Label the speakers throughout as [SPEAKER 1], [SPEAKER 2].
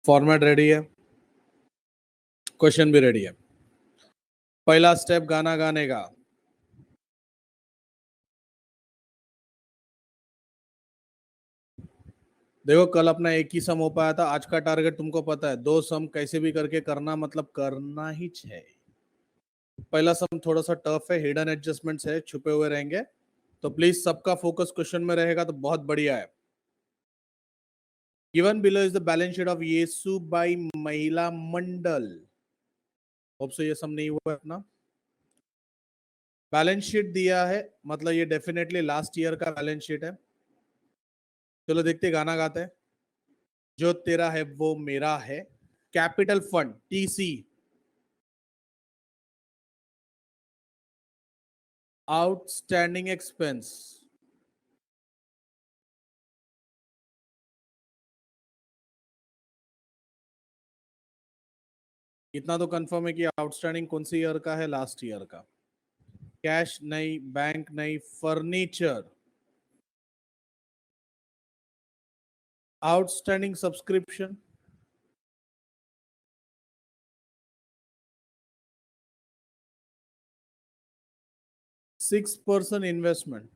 [SPEAKER 1] Format ready है, question भी ready है। पहला स्टेप गाना गाने का। देखो कल अपना एक ही सम हो पाया था, आज का टारगेट तुमको पता है, 2 सम कैसे भी करके करना, मतलब करना ही है। पहला सम थोड़ा सा टफ है, हिडन एडजस्टमेंट्स है, छुपे हुए रहेंगे, तो प्लीज सबका फोकस क्वेश्चन में रहेगा तो बहुत बढ़िया है। Given below is the balance sheet of Yesu by महिला मंडल। होप सो ये सम नहीं हुआ अपना। बैलेंस शीट दिया है, मतलब ये डेफिनेटली लास्ट ईयर का बैलेंस शीट है। चलो देखते गाना गाते हैं। जो तेरा है वो मेरा है, capital fund TC, outstanding expense, इतना तो कंफर्म है कि आउटस्टैंडिंग कौन सी ईयर का है, लास्ट ईयर का। कैश नहीं, बैंक नहीं, फर्नीचर, आउटस्टैंडिंग सब्सक्रिप्शन, $6 इन्वेस्टमेंट।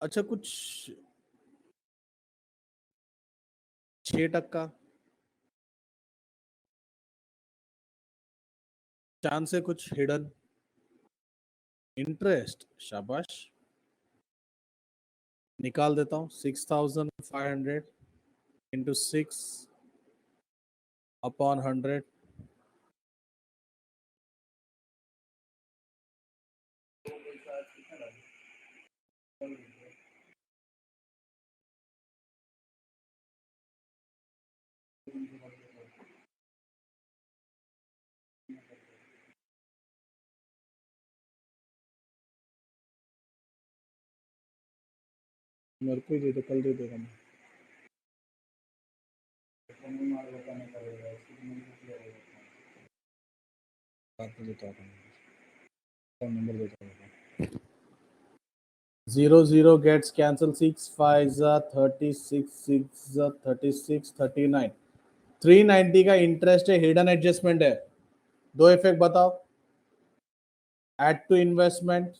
[SPEAKER 1] अच्छा कुछ 6%, चांस है कुछ हिडन इंटरेस्ट। शाबाश, निकाल देता हूं। 6,500 इंटू 6/100, मेरे को दे दो, कल दे देगा मैं। नंबर देता हूँ। 0 gets cancelled, 6 5 36, 6 36, 39, 390 का इंटरेस्ट है, हिडन एडजस्टमेंट है। दो इफेक्ट बताओ। एड टू इन्वेस्टमेंट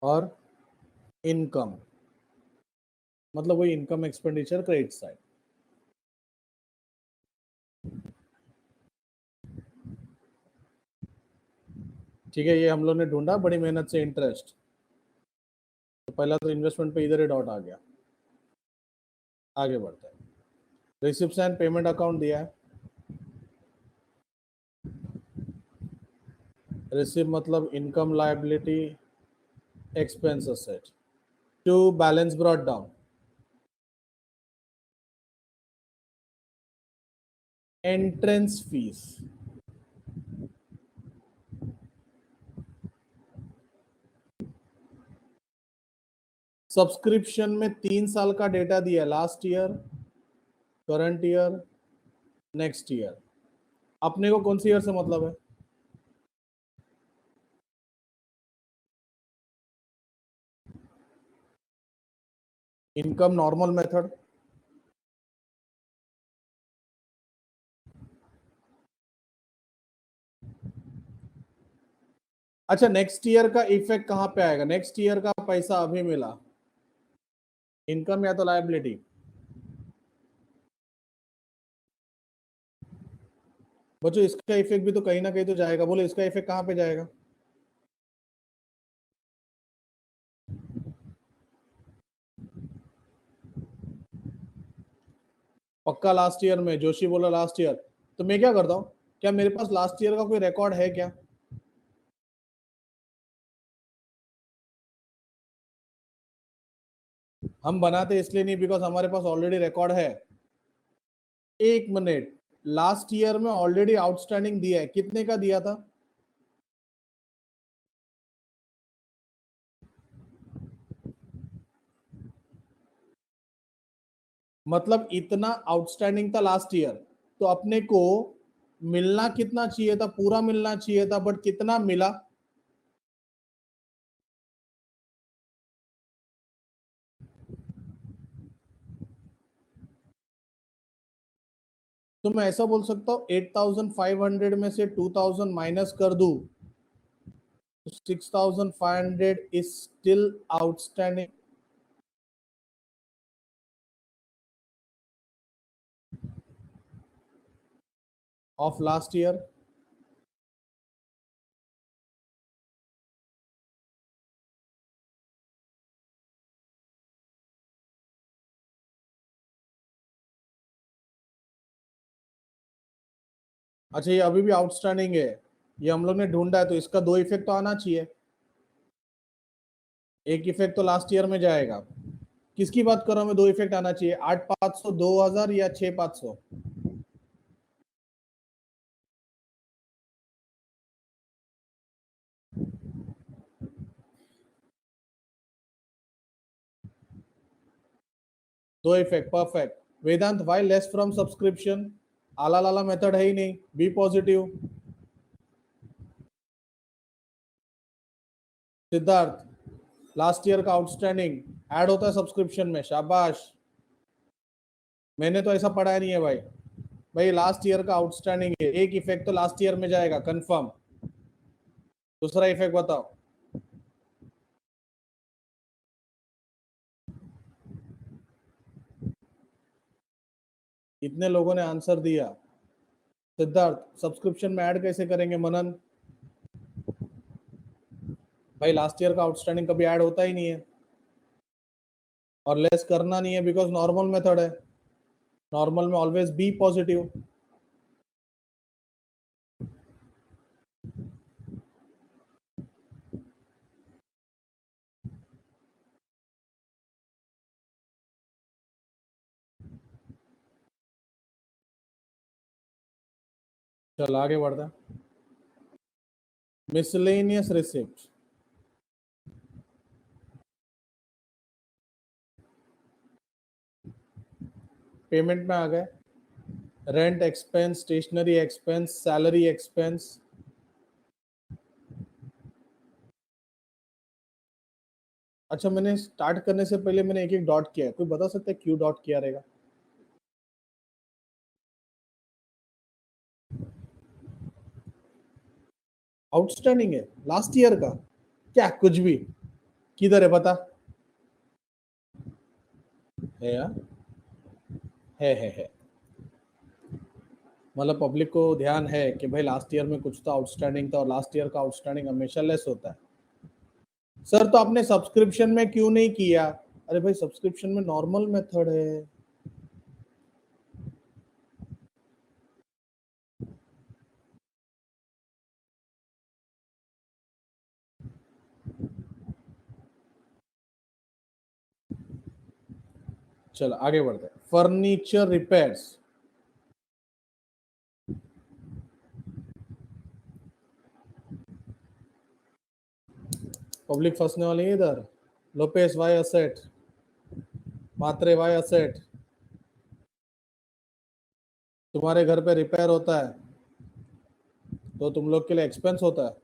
[SPEAKER 1] और इनकम, मतलब वही इनकम एक्सपेंडिचर क्रेडिट साइड। ठीक है, ये हम लोग ने ढूंढा बड़ी मेहनत से इंटरेस्ट। तो पहला तो इन्वेस्टमेंट पे इधर ही डॉट आ गया। आगे बढ़ते हैं। रिसिप्ट्स एंड पेमेंट अकाउंट दिया है। रिसिप्ट मतलब income, liability, expense, asset. To balance brought down, entrance fees, subscription में 3 साल का डेटा दिया, last year, current year, next year. अपने को कौन सी ईयर से मतलब है? इनकम नॉर्मल मेथड, अच्छा नेक्स्ट ईयर का इफेक्ट कहां पे आएगा? नेक्स्ट ईयर का पैसा अभी मिला, इनकम या तो लायबिलिटी। बच्चों इसका इफेक्ट भी तो कहीं ना कहीं तो जाएगा, बोले इसका इफेक्ट कहां पे जाएगा? पक्का लास्ट ईयर में, जोशी बोला लास्ट ईयर। तो मैं क्या करता हूं, क्या मेरे पास लास्ट ईयर का कोई रिकॉर्ड है क्या? हम बनाते इसलिए नहीं बिकॉज हमारे पास ऑलरेडी रिकॉर्ड है। एक मिनट, लास्ट ईयर में ऑलरेडी आउटस्टैंडिंग दिया है, कितने का दिया था? मतलब इतना आउटस्टैंडिंग था लास्ट ईयर, तो अपने को मिलना कितना चाहिए था, पूरा मिलना चाहिए था, बट कितना मिला? तो मैं ऐसा बोल सकता हूँ 8500 में से 2000 माइनस कर दूं तो 6500 is still outstanding of last year. अच्छा, ये अभी भी आउटस्टैंडिंग है, ये हम लोग ने ढूंढा है, तो इसका दो इफेक्ट तो आना चाहिए। एक इफेक्ट तो लास्ट ईयर में जाएगा। किसकी बात कर रहा हूं मैं? दो इफेक्ट आना चाहिए, 8500 2000 या 6500? दो effect, perfect. Vedant, why less from subscription? आला लाला मेथड है ही नहीं, be positive. Siddharth, last year का आउटस्टैंडिंग ऐड होता है सब्सक्रिप्शन में, शाबाश। मैंने तो ऐसा पढ़ा नहीं है भाई। भाई लास्ट ईयर का आउटस्टैंडिंग है, एक इफेक्ट तो लास्ट ईयर में जाएगा कंफर्म। दूसरा इफेक्ट बताओ। इतने लोगों ने आंसर दिया। सिद्धार्थ, सब्सक्रिप्शन में ऐड कैसे करेंगे? मनन, भाई लास्ट ईयर का आउटस्टैंडिंग कभी ऐड होता ही नहीं है, और लेस करना नहीं है बिकॉज नॉर्मल मेथड है। नॉर्मल में ऑलवेज बी पॉजिटिव। चल आगे बढ़ते हैं। मिसलेनियस रिसिप्ट, पेमेंट में आ गए। Rent expense, stationery expense, salary expense. अच्छा, मैंने स्टार्ट करने से पहले मैंने एक एक डॉट किया है, कोई बता सकता है क्यों डॉट किया रहेगा? आउटस्टैंडिंग है लास्ट ईयर का, क्या कुछ भी? किधर है बता? है यार, है। मतलब पब्लिक को ध्यान है कि भाई लास्ट ईयर में कुछ तो आउटस्टैंडिंग था, और लास्ट ईयर का आउटस्टैंडिंग हमेशा लेस होता है। सर तो आपने सब्सक्रिप्शन में क्यों नहीं किया? अरे भाई सब्सक्रिप्शन में नॉर्मल मेथड है। चलो आगे बढ़ते हैं। फर्नीचर रिपेयर्स, पब्लिक फंसने वाली है इधर। Lopes, why upset. Matre, why upset. तुम्हारे घर पे रिपेयर होता है तो तुम लोग के लिए एक्सपेंस होता है।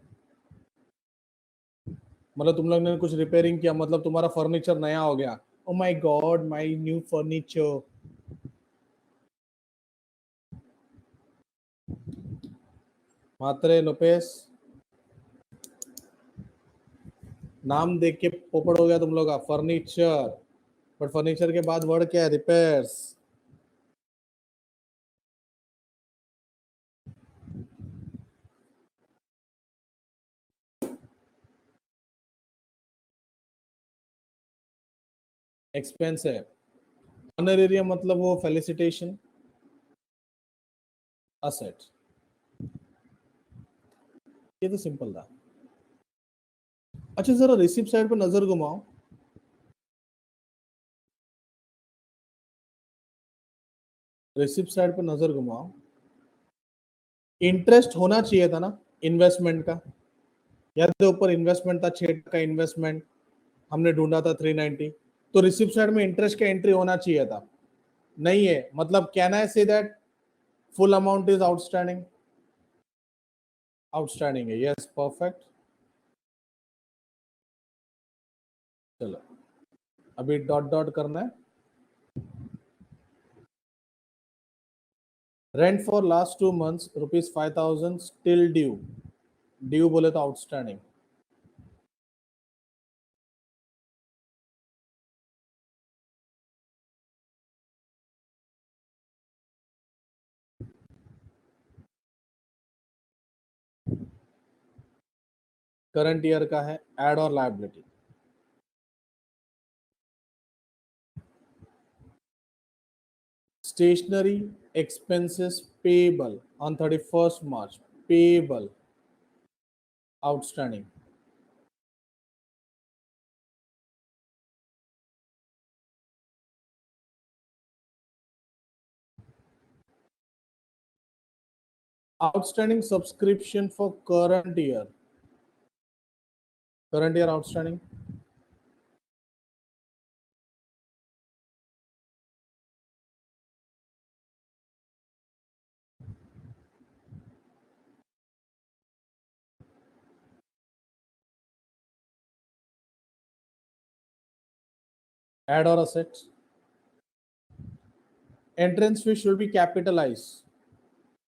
[SPEAKER 1] मतलब तुम लोग ने कुछ रिपेयरिंग किया, मतलब तुम्हारा फर्नीचर नया हो गया। Oh my god, my new furniture. Mhatre, Lopes, नाम देख के पोपड़ हो गया तुम लोग का, फर्नीचर। बट फर्नीचर के बाद वर्ड क्या है? रिपेयर्स। एक्सपेंस है। ऑनरेरियम मतलब वो फेलिसिटेशन, असेट। ये तो सिंपल था। अच्छा जरा रिसिप्ट साइड पे नजर घुमाओ। रिसिप्ट साइड पे नजर घुमाओ। इंटरेस्ट होना चाहिए था ना इन्वेस्टमेंट का? याद है ऊपर इन्वेस्टमेंट था, 6 का इन्वेस्टमेंट हमने ढूंढा था 390। तो रिसिप्ट साइड में इंटरेस्ट का एंट्री होना चाहिए था। नहीं है, मतलब can I say that full amount is outstanding, outstanding है, यस परफेक्ट। चलो अभी डॉट डॉट करना है। Rent for last 2 months ₹5,000 still due, due बोले तो आउटस्टैंडिंग। करंट ईयर का है, एड और liability. Stationery expenses payable on 31st March, payable outstanding. Outstanding subscription for current year, current year outstanding. Add और assets, entrance fee should be capitalise,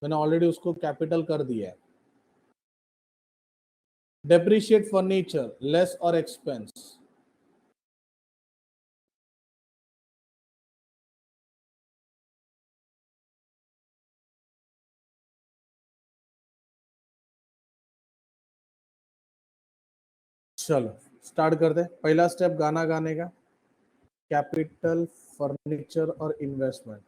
[SPEAKER 1] मैंने already उसको capital कर दिया है। डेप्रिशिएट फर्नीचर लेस और एक्सपेंस, चलो start कर दे। पहला स्टेप गाना गाने का, कैपिटल फर्नीचर और इन्वेस्टमेंट।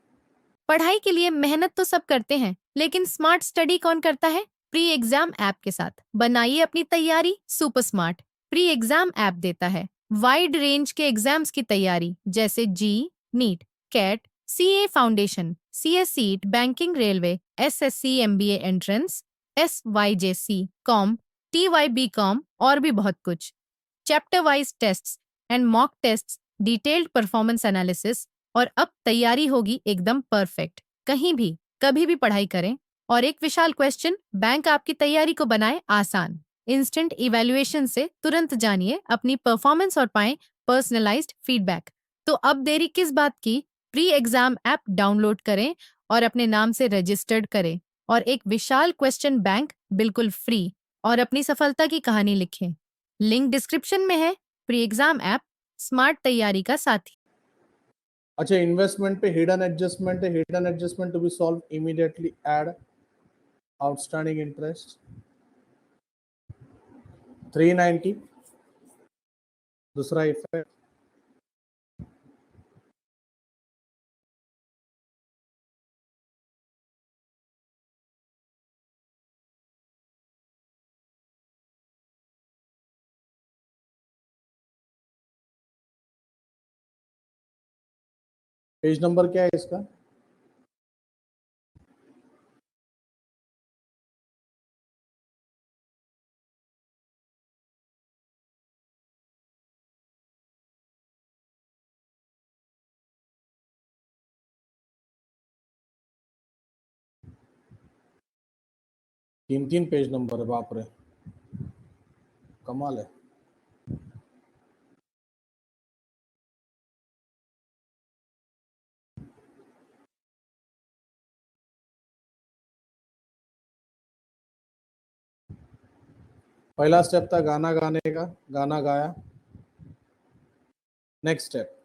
[SPEAKER 2] पढ़ाई के लिए मेहनत तो सब करते हैं, लेकिन स्मार्ट स्टडी कौन करता है? प्री एग्जाम ऐप के साथ बनाइए अपनी तैयारी super smart. Pre exam app देता है वाइड रेंज के एग्जाम्स की तैयारी, जैसे JEE, NEET, CAT, CA foundation, CSEET, banking, railway, SSC, MBA entrance, SYJC, com, TYBCom और भी बहुत कुछ। Chapter wise tests and mock tests, detailed performance analysis, और अब तैयारी होगी एकदम परफेक्ट। कहीं भी कभी भी पढ़ाई करें। और एक विशाल क्वेश्चन बैंक आपकी तैयारी को बनाए आसान। इंस्टेंट इवैल्यूएशन से तुरंत जानिए अपनी परफॉर्मेंस और पाएं पर्सनलाइज्ड फीडबैक। तो अब देरी किस बात की? प्री एग्जाम ऐप डाउनलोड करें और अपने नाम से रजिस्टर्ड करें और एक विशाल क्वेश्चन बैंक बिल्कुल फ्री और अपनी सफलता की कहानी लिखें। लिंक डिस्क्रिप्शन में है। प्री एग्जाम ऐप स्मार्ट तैयारी का साथी।
[SPEAKER 1] अच्छा, इन्वेस्टमेंट पे हिडन एडजस्टमेंट है, hidden adjustment to be solve immediately, add outstanding interest 390। दूसरा इफेक्ट, पेज नंबर क्या है इसका? तीन तीन पेज नंबर है, बाप रे, कमाल है। पहला स्टेप था गाना गाने का, गाना गाया। नेक्स्ट स्टेप,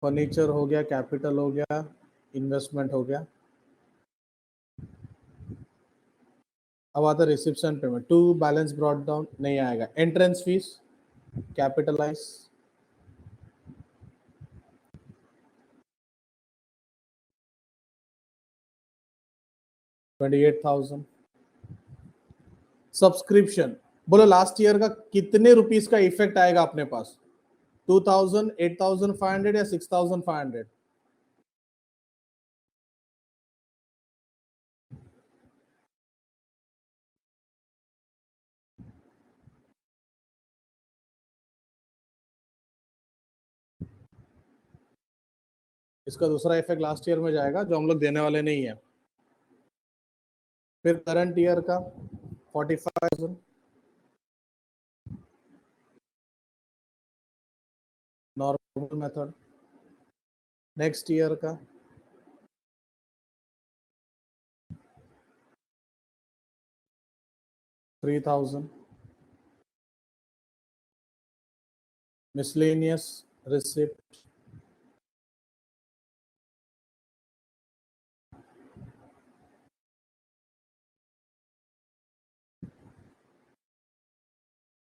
[SPEAKER 1] फर्नीचर हो गया, कैपिटल हो गया, इन्वेस्टमेंट हो गया। अब आता reception payment, to balance brought down नहीं आएगा। Entrance fees capitalise 28,000। सब्सक्रिप्शन बोलो लास्ट ईयर का कितने रुपीस का इफेक्ट आएगा अपने पास? 2,000, 8,500 या 6,500? इसका दूसरा इफेक्ट लास्ट ईयर में जाएगा जो हम लोग देने वाले नहीं है। फिर करंट ईयर का 45,000, नॉर्मल मेथड। नेक्स्ट ईयर का 3,000, miscellaneous receipt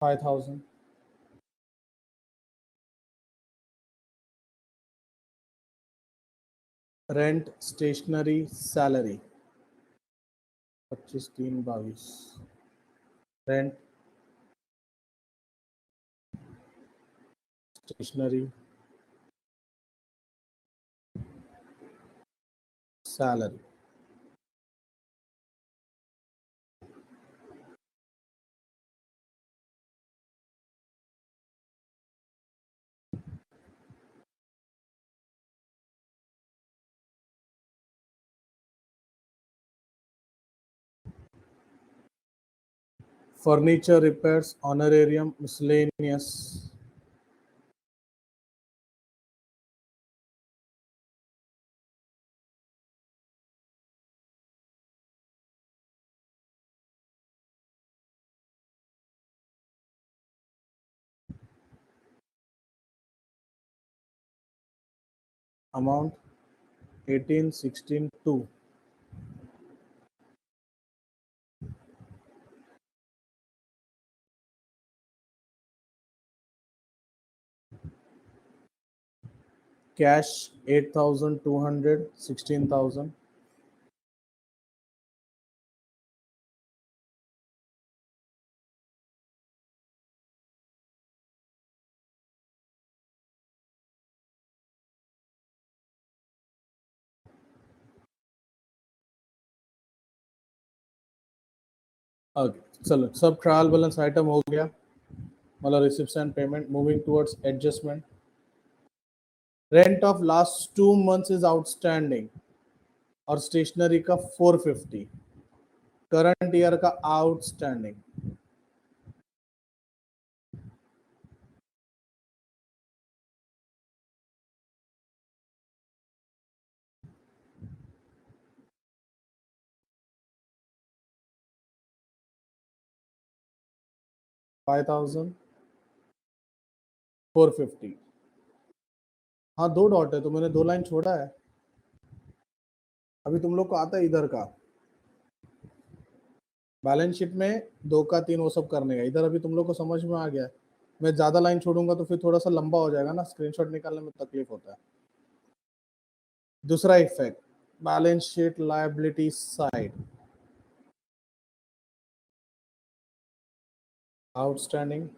[SPEAKER 1] 5,000, rent stationery salary 25,322, rent stationery salary. Furniture repairs honorarium miscellaneous 18,16,2, cash 8,200, 16,000, चलो सब ट्रायल बैलेंस आइटम हो गया, मतलब receipts and payment. Moving towards adjustment, rent of last 2 months is outstanding और stationery का 450, current year का outstanding 5,450। हाँ 2 dot है तो मैंने 2 लाइन छोड़ा है। अभी तुम लोग को आता है इधर का बैलेंस शीट में 2 का 3 वो सब करने का, इधर अभी तुम लोग को समझ में आ गया है। मैं ज्यादा लाइन छोड़ूंगा तो फिर थोड़ा सा लंबा हो जाएगा ना, स्क्रीनशॉट निकालने में तकलीफ होता है। दूसरा effect, balance sheet liability side, outstanding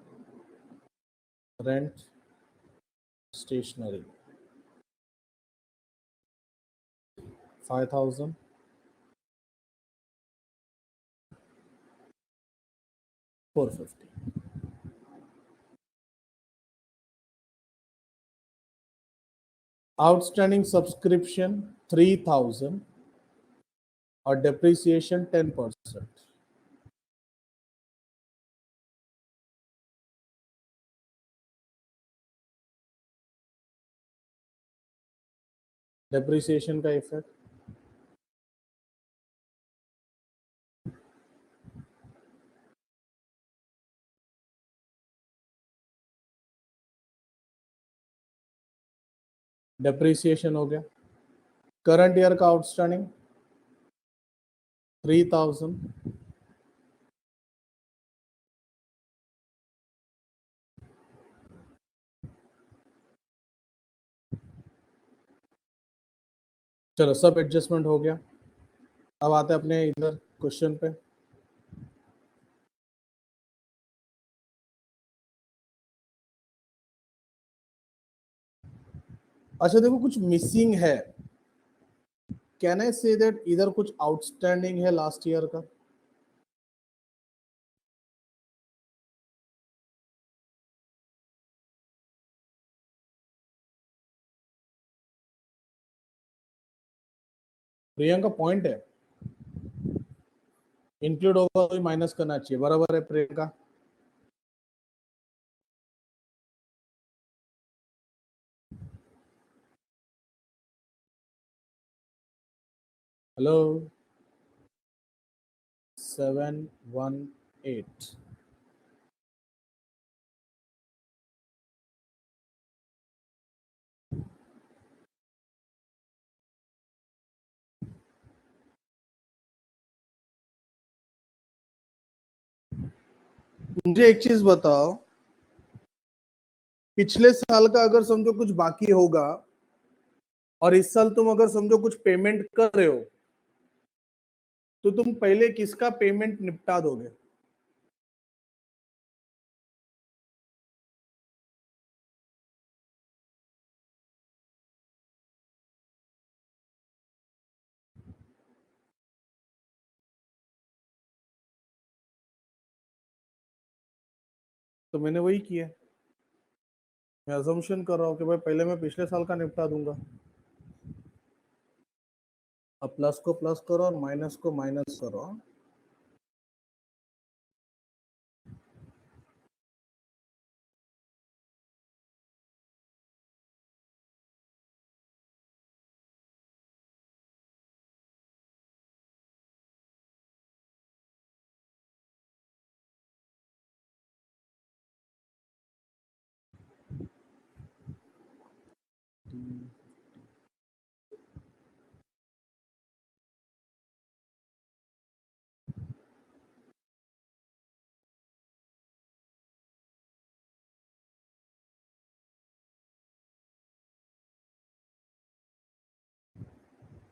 [SPEAKER 1] rent stationery 5,000, 450, outstanding subscription 3,000 और डेप्रिसिएशन 10%। डेप्रिसिएशन का इफेक्ट, डेप्रिसिएशन हो गया। करंट ईयर का आउटस्टैंडिंग 3,000, चलो सब एडजस्टमेंट हो गया। अब आते हैं अपने इधर क्वेश्चन पे। अच्छा देखो कुछ मिसिंग है, कैन आई से दैट इधर कुछ आउटस्टैंडिंग है लास्ट ईयर का? प्रियंका पॉइंट है इंक्लूड होगा तो माइनस करना चाहिए, बराबर है प्रियंका? हेलो 718। मुझे एक चीज बताओ, पिछले साल का अगर समझो कुछ बाकी होगा और इस साल तुम अगर समझो कुछ पेमेंट कर रहे हो, तो तुम पहले किसका पेमेंट निपटा दोगे? तो मैंने वही किया, मैं अजम्पशन कर रहा हूँ कि भाई पहले मैं पिछले साल का निपटा दूंगा। अब प्लस को प्लस करो और माइनस को माइनस करो।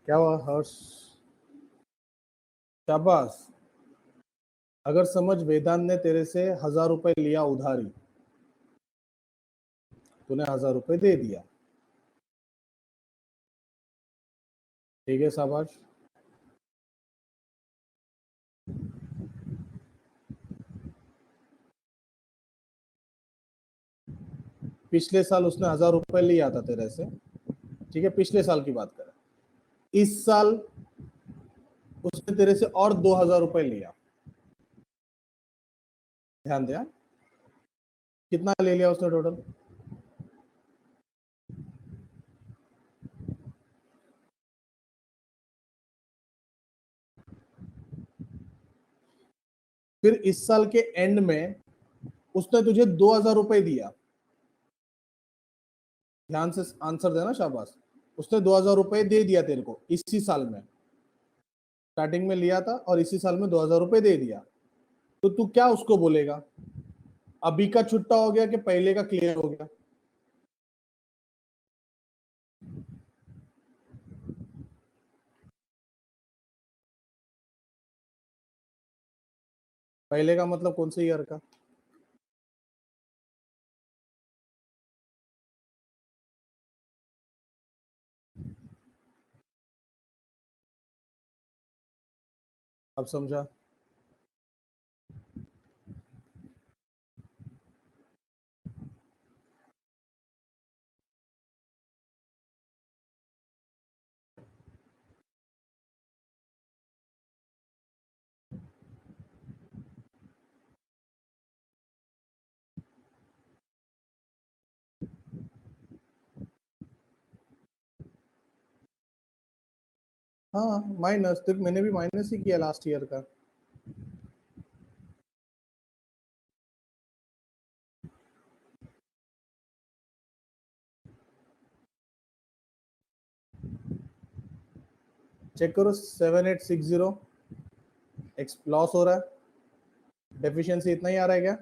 [SPEAKER 1] क्या हुआ हर्ष? शाबाश। अगर समझ वेदांत ने तेरे से 1000 रुपए लिया उधारी, तूने 1000 रुपए दे दिया, ठीक है, शाबाश। पिछले साल उसने 1000 रुपए लिया था तेरे से, ठीक है, पिछले साल की बात करें। इस साल उसने तेरे से और 2000 रुपए लिया, ध्यान दिया? कितना ले लिया उसने टोटल? फिर इस साल के एंड में उसने तुझे 2000 रुपए दिया, ध्यान से आंसर देना, शाबाश। उसने 2000 रुपए दे दिया तेरे को इसी साल में, स्टार्टिंग में लिया था और इसी साल में 2000 रुपए दे दिया। तो तू क्या उसको बोलेगा? अभी का छुट्टा हो गया कि पहले का क्लियर हो गया? पहले का मतलब कौन से ईयर का? अब समझा? हाँ माइनस, तो मैंने भी माइनस ही किया लास्ट ईयर का। चेक करो 7860 एक्स लॉस हो रहा है, डेफिशिएंसी इतना ही आ रहा है क्या?